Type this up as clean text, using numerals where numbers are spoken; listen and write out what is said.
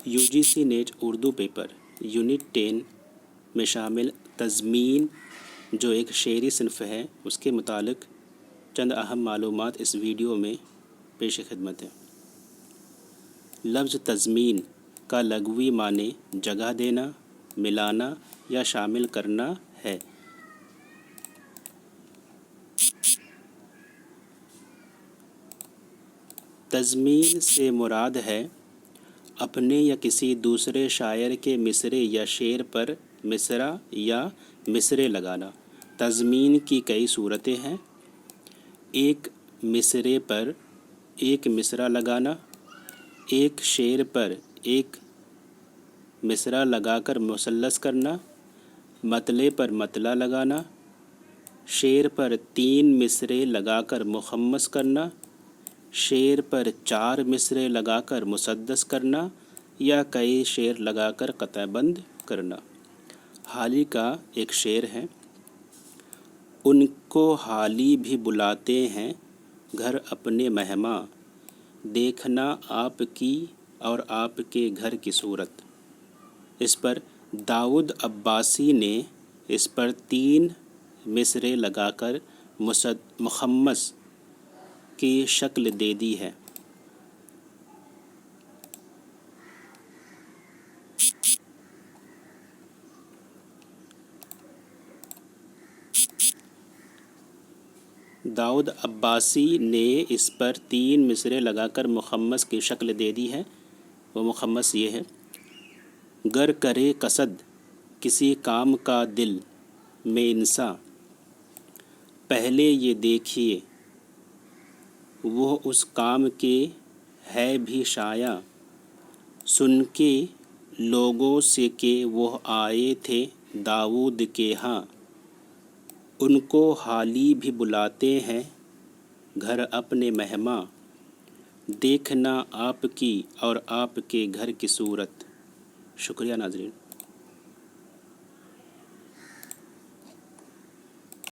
UGC NET Urdu paper unit 10 میں شامل تضمین جو ایک شعری صنف ہے اس کے متعلق چند اہم معلومات اس ویڈیو میں پیش خدمت ہے۔ لفظ تضمین کا لغوی معنی جگہ دینا، ملانا یا شامل کرنا ہے۔ تضمین سے مراد ہے اپنے یا کسی دوسرے شاعر کے مصرعے یا شعر پر مصرع یا مصرے لگانا۔ تضمین کی کئی صورتیں ہیں۔ ایک مصرعے پر ایک مصرع لگانا، ایک شعر پر ایک مصرع لگا کر مثلث کرنا، مطلع پر مطلع لگانا، شعر پر 3 مصرعے لگا کر مخمس کرنا، شعر پر 4 مصرعے لگا کر مسدس کرنا یا کئی شعر لگا کر قطع بند کرنا۔ حالی کا ایک شعر ہے: ان کو حالی بھی بلاتے ہیں گھر اپنے مہماں، دیکھنا آپ کی اور آپ کے گھر کی صورت۔ اس پر داؤد عباسی نے اس پر 3 مصرعے لگا کر مخمس کی شکل دے دی ہے۔ داؤد عباسی نے اس پر 3 مصرعے لگا کر مخمس کی شکل دے دی ہے۔ وہ مخمس یہ ہے: گر کرے قصد کسی کام کا دل میں انساں، پہلے یہ دیکھیے وہ اس کام کے ہے بھی شایع، سن کے لوگوں سے کہ وہ آئے تھے داؤد کے ہاں، ان کو حالی بھی بلاتے ہیں گھر اپنے مہماں، دیکھنا آپ کی اور آپ کے گھر کی صورت۔ شکریہ ناظرین۔